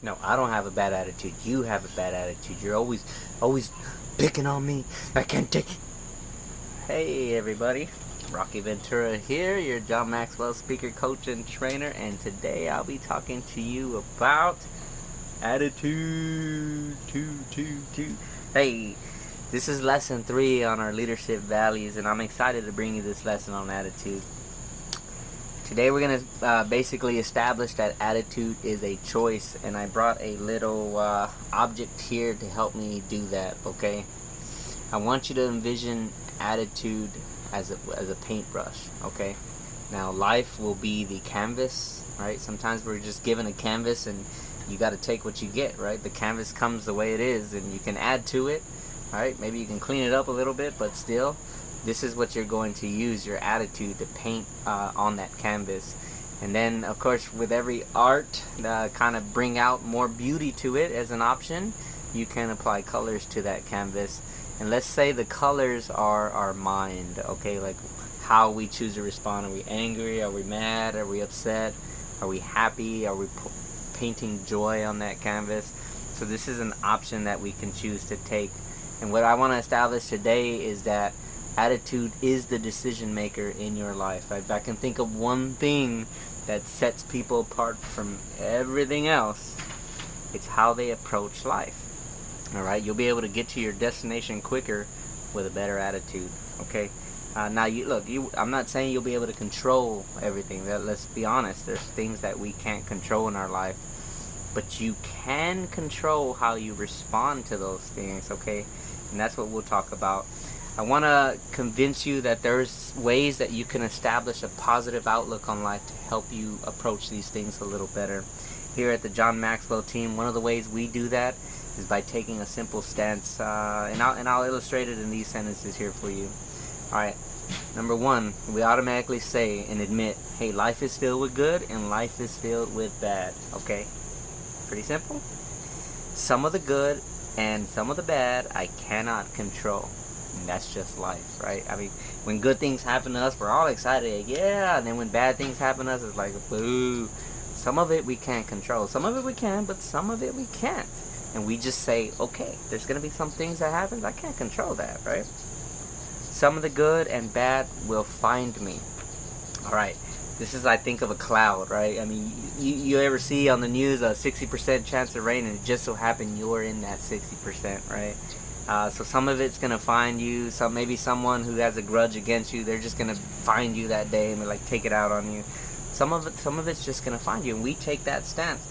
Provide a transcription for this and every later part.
No, I don't have a bad attitude. You have a bad attitude. You're always picking on me. I can't take. Hey, everybody. Rockie Ventura here, your John Maxwell speaker, coach, and trainer. And today I'll be talking to you about attitude. Hey, this is lesson 3 on our leadership values, and I'm excited to bring you this lesson on attitude. Today we're going to basically establish that attitude is a choice, and I brought a little object here to help me do that, okay? I want you to envision attitude as a paintbrush, okay? Now life will be the canvas, right? Sometimes we're just given a canvas and you got to take what you get, right? The canvas comes the way it is and you can add to it, right? Maybe you can clean it up a little bit, but still, this is what you're going to use, your attitude, to paint on that canvas. And then, of course, with every art, kind of bring out more beauty to it as an option, you can apply colors to that canvas. And let's say the colors are our mind, okay? Like how we choose to respond. Are we angry? Are we mad? Are we upset? Are we happy? Are we painting joy on that canvas? So this is an option that we can choose to take. And what I want to establish today is that attitude is the decision maker in your life. If I can think of one thing that sets people apart from everything else, it's how they approach life. Alright, you'll be able to get to your destination quicker with a better attitude. Okay, now I'm not saying you'll be able to control everything. Let's be honest, there's things that we can't control in our life, but you can control how you respond to those things. Okay, and that's what we'll talk about. I want to convince you that there's ways that you can establish a positive outlook on life to help you approach these things a little better. Here at the John Maxwell Team, one of the ways we do that is by taking a simple stance, and I'll illustrate it in these sentences here for you. Alright, number 1, we automatically say and admit, hey, life is filled with good and life is filled with bad. Okay, pretty simple. Some of the good and some of the bad I cannot control. And that's just life, right? I mean, when good things happen to us, we're all excited, yeah, and then when bad things happen to us, it's like, boo. Some of it we can't control. Some of it we can, but some of it we can't. And we just say, okay, there's going to be some things that happen, I can't control that, right? Some of the good and bad will find me. Alright, this is, I think, of a cloud, right? I mean, you ever see on the news a 60% chance of rain, and it just so happened you're in that 60%, right? So some of it's gonna find you. Maybe someone who has a grudge against you, they're just gonna find you that day and like take it out on you. Some of it's just gonna find you, and we take that stance.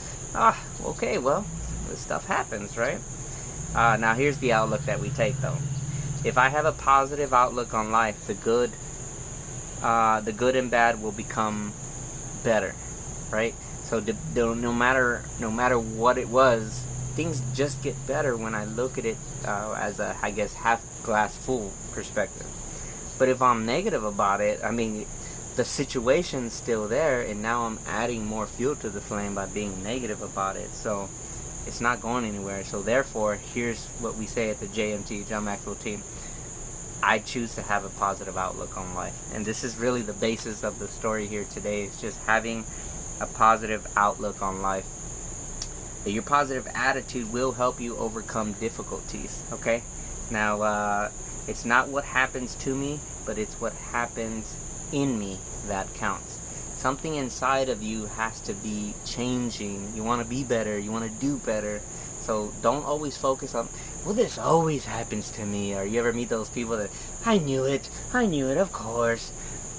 Okay, well, this stuff happens, right? Now here's the outlook that we take, though. If I have a positive outlook on life, the good and bad will become better, right? So no matter what it was, things just get better when I look at it as a, I guess, half glass full perspective. But if I'm negative about it, I mean, the situation's still there, and now I'm adding more fuel to the flame by being negative about it. So it's not going anywhere. So therefore, here's what we say at the JMT, John Maxwell Team. I choose to have a positive outlook on life. And this is really the basis of the story here today. It's just having a positive outlook on life. Your positive attitude will help you overcome difficulties, okay? Now, it's not what happens to me, but it's what happens in me that counts. Something inside of you has to be changing. You want to be better. You want to do better. So don't always focus on, well, this always happens to me. Or you ever meet those people that, I knew it, of course.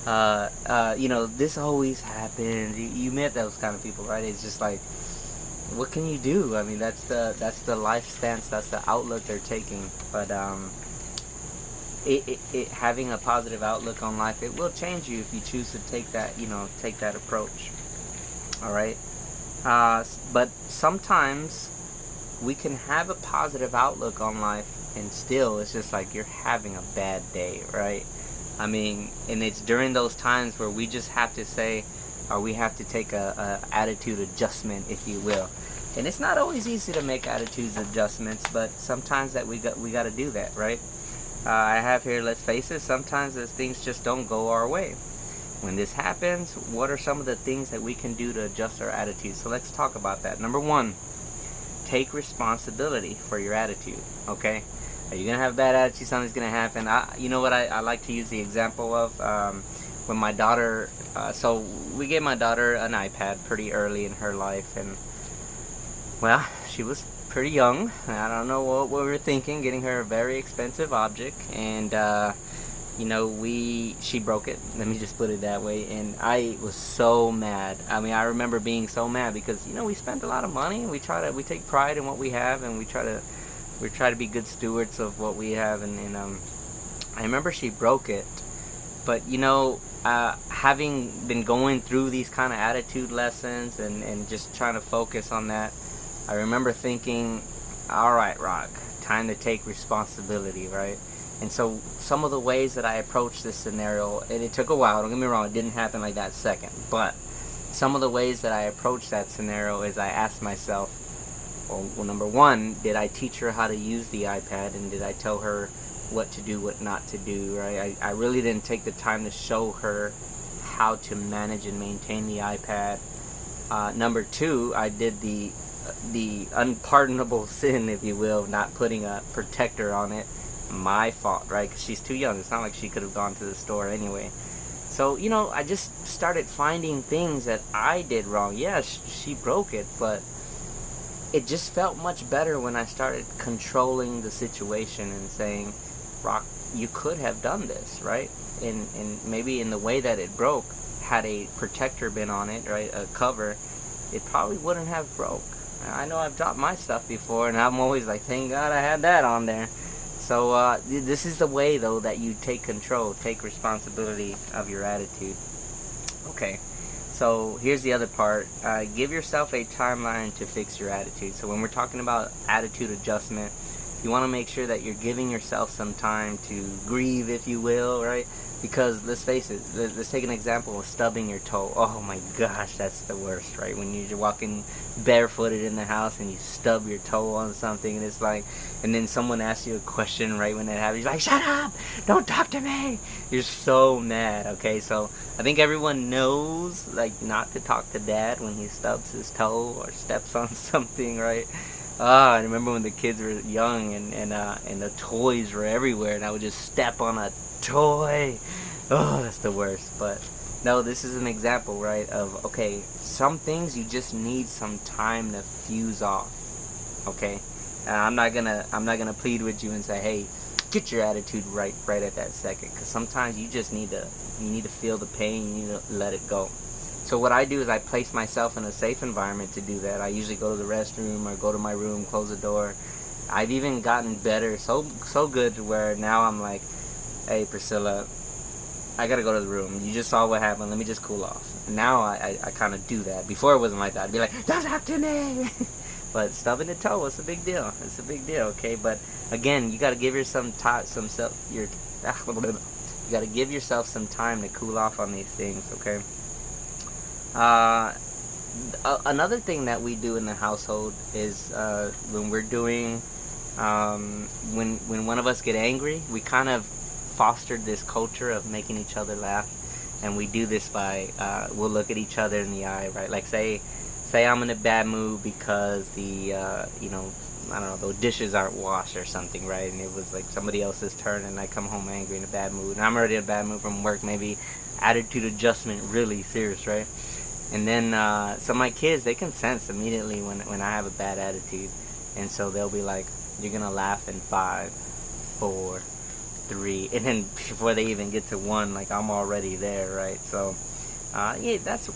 This always happens. You met those kind of people, right? It's just like, what can you do? I mean, that's the life stance, that's the outlook they're taking. But having a positive outlook on life, it will change you if you choose to take that approach. All right. But sometimes we can have a positive outlook on life, and still, it's just like you're having a bad day, right? I mean, and it's during those times where we just have to say, or we have to take a attitude adjustment, if you will. And it's not always easy to make attitudes adjustments, but sometimes that we got to do that, right? I have here, let's face it, sometimes those things just don't go our way. When this happens, what are some of the things that we can do to adjust our attitude? So let's talk about that. Number 1, take responsibility for your attitude. Okay, are you gonna have a bad attitude? Something's gonna happen. You know what I like to use the example of when my daughter. So we gave my daughter an iPad pretty early in her life, and well, she was pretty young. I don't know what we were thinking, getting her a very expensive object, and she broke it. Let me just put it that way. And I was so mad. I mean, I remember being so mad because we spent a lot of money. We take pride in what we have, and we try to be good stewards of what we have. And I remember she broke it, but having been going through these kind of attitude lessons and just trying to focus on that, I remember thinking, all right, Rock, time to take responsibility, right? And so some of the ways that I approached this scenario, and it took a while, don't get me wrong, it didn't happen like that second, but some of the ways that I approached that scenario is I asked myself, well, number one, did I teach her how to use the iPad, and did I tell her what to do, what not to do, right? I really didn't take the time to show her how to manage and maintain the iPad. Number two, I did the unpardonable sin, if you will, of not putting a protector on it. My fault, right? Because she's too young. It's not like she could have gone to the store anyway. So, I just started finding things that I did wrong. Yeah, she broke it, but it just felt much better when I started controlling the situation and saying, Rock, you could have done this, right? And maybe in the way that it broke, had a protector been on it, right, a cover, it probably wouldn't have broke. I know I've dropped my stuff before, and I'm always like, thank God I had that on there. So this is the way, though, that you take control, take responsibility of your attitude. Okay, so here's the other part. Give yourself a timeline to fix your attitude. So when we're talking about attitude adjustment, you want to make sure that you're giving yourself some time to grieve, if you will, right? Because let's face it, let's take an example of stubbing your toe. Oh my gosh, that's the worst, right? When you're walking barefooted in the house and you stub your toe on something, and it's like, and then someone asks you a question right when that happens, you're like, shut up, don't talk to me. You're so mad, okay? So I think everyone knows, like, not to talk to dad when he stubs his toe or steps on something, right? I remember when the kids were young and the toys were everywhere, and I would just step on a toy. Oh, that's the worst. But no, this is an example, right, of, okay, some things you just need some time to fuse off. Okay, and I'm not gonna plead with you and say, hey, get your attitude right at that second, because sometimes you just need to feel the pain, you need to let it go. So what I do is I place myself in a safe environment to do that. I usually go to the restroom or go to my room, close the door. I've even gotten better, so good to where now I'm like, hey, Priscilla, I gotta go to the room. You just saw what happened. Let me just cool off. Now I kind of do that. Before it wasn't like that. I'd be like, don't talk to me. But stubbing the toe, it's a big deal. It's a big deal, okay? But again, you gotta give yourself you gotta give yourself some time to cool off on these things, okay? Another thing that we do in the household is when we're doing when one of us get angry, we kind of fostered this culture of making each other laugh, and we do this by we'll look at each other in the eye, right? Like say I'm in a bad mood because the I don't know, the dishes aren't washed or something, right? And it was like somebody else's turn, and I come home angry in a bad mood, and I'm already in a bad mood from work, maybe attitude adjustment really serious, right? And then so my kids, they can sense immediately when I have a bad attitude, and so they'll be like, you're gonna laugh in 5, 4, 3, and then before they even get to 1, like I'm already there, right? So yeah, that's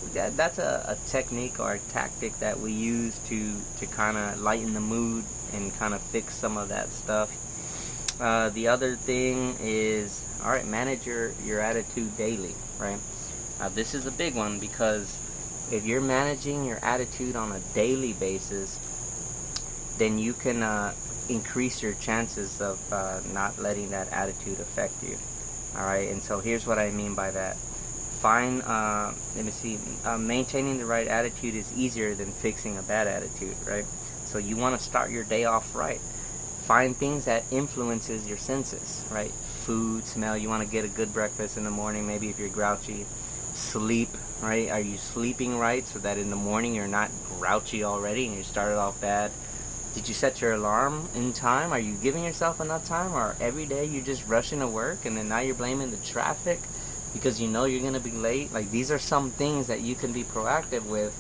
a technique or a tactic that we use to kind of lighten the mood and kind of fix some of that stuff. The other thing is, all right, manage your attitude daily, right? This is a big one, because if you're managing your attitude on a daily basis, then you can increase your chances of not letting that attitude affect you. All right, and so here's what I mean by that. Maintaining the right attitude is easier than fixing a bad attitude, right? So you want to start your day off right. Find things that influences your senses, right? Food, smell. You want to get a good breakfast in the morning, maybe if you're grouchy. Sleep, right? Are you sleeping right so that in the morning you're not grouchy already and you started off bad? Did you set your alarm in time? Are you giving yourself enough time? Or every day you're just rushing to work and then now you're blaming the traffic because you know you're going to be late? Like, these are some things that you can be proactive with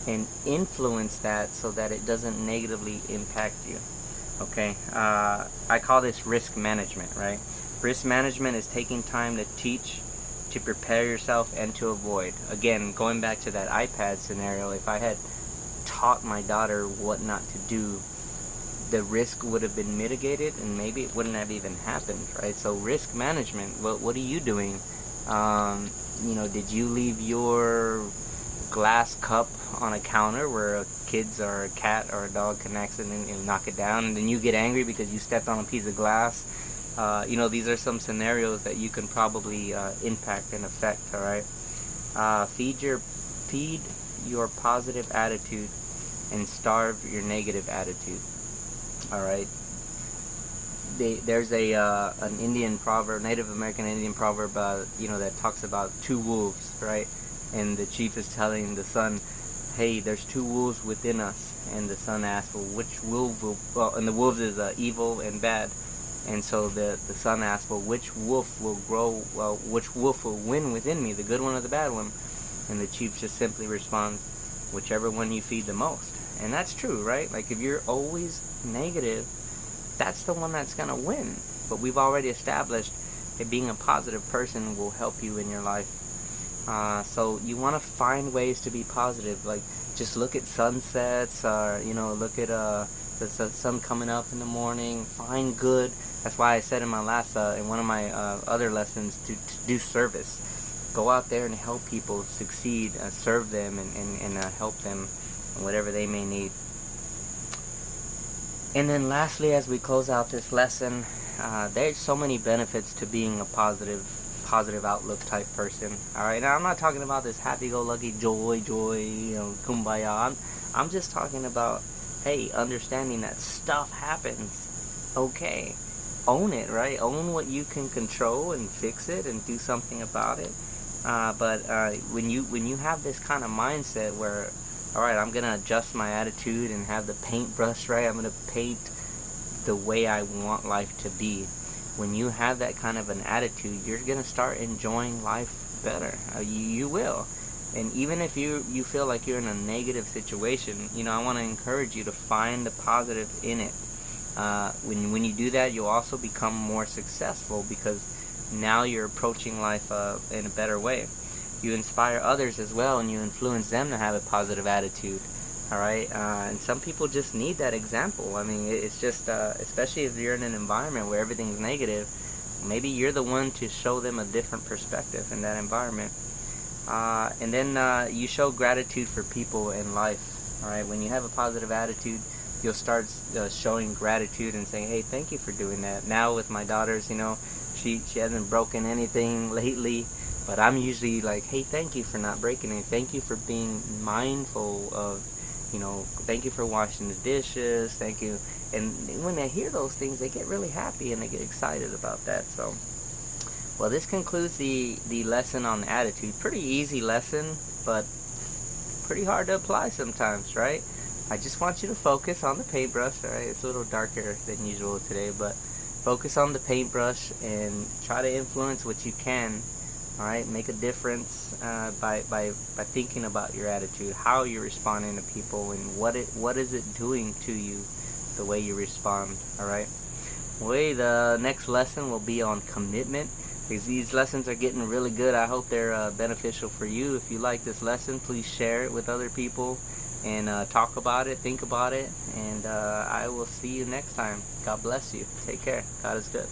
and influence that so that it doesn't negatively impact you. Okay, I call this risk management, right? Risk management is taking time to teach, to prepare yourself, and to avoid. Again, going back to that iPad scenario, if I had taught my daughter what not to do, the risk would have been mitigated and maybe it wouldn't have even happened, right? So risk management, what are you doing? Did you leave your glass cup on a counter where a kid's or a cat or a dog can accidentally knock it down, and then you get angry because you stepped on a piece of glass? These are some scenarios that you can probably impact and affect, all right? Feed your positive attitude and starve your negative attitude, all right? There's an Indian proverb, Native American Indian proverb, that talks about two wolves, right? And the chief is telling the son, hey, there's two wolves within us. And the son asks, well, which wolf and the wolves is evil and bad. And so the son asks, well, which wolf will win within me, the good one or the bad one? And the chief just simply responds, whichever one you feed the most. And that's true, right? Like, if you're always negative, that's the one that's going to win. But we've already established that being a positive person will help you in your life. So you want to find ways to be positive. Like, just look at sunsets, or look at the sun coming up in the morning. Find good. That's why I said in my last, in one of my other lessons, to do service. Go out there and help people succeed, serve them, and help them in whatever they may need. And then lastly, as we close out this lesson, there's so many benefits to being a positive outlook type person. Alright, now I'm not talking about this happy-go-lucky joy, kumbaya. I'm just talking about, hey, understanding that stuff happens. Okay, own it, right? Own what you can control and fix it and do something about it. But when you have this kind of mindset where, alright, I'm gonna adjust my attitude and have the paintbrush, right? I'm gonna paint the way I want life to be. When you have that kind of an attitude, you're going to start enjoying life better. You will. And even if you feel like you're in a negative situation, I want to encourage you to find the positive in it. When you do that, you'll also become more successful because now you're approaching life in a better way. You inspire others as well, and you influence them to have a positive attitude. Alright, and some people just need that example. I mean, it's just, especially if you're in an environment where everything's negative, maybe you're the one to show them a different perspective in that environment. And then you show gratitude for people in life. Alright, when you have a positive attitude, you'll start showing gratitude and saying, hey, thank you for doing that. Now with my daughters, she hasn't broken anything lately. But I'm usually like, hey, thank you for not breaking it. Thank you for being mindful of, thank you for washing the dishes. Thank you. And when they hear those things, they get really happy and they get excited about that. So, well, this concludes the lesson on attitude. Pretty easy lesson, but pretty hard to apply sometimes, right? I just want you to focus on the paintbrush, all right? It's a little darker than usual today, but focus on the paintbrush and try to influence what you can. All right, make a difference by thinking about your attitude, how you're responding to people, and what is it doing to you, the way you respond. All right. Well, the next lesson will be on commitment. Because these lessons are getting really good. I hope they're beneficial for you. If you like this lesson, please share it with other people and talk about it, think about it, and I will see you next time. God bless you. Take care. God is good.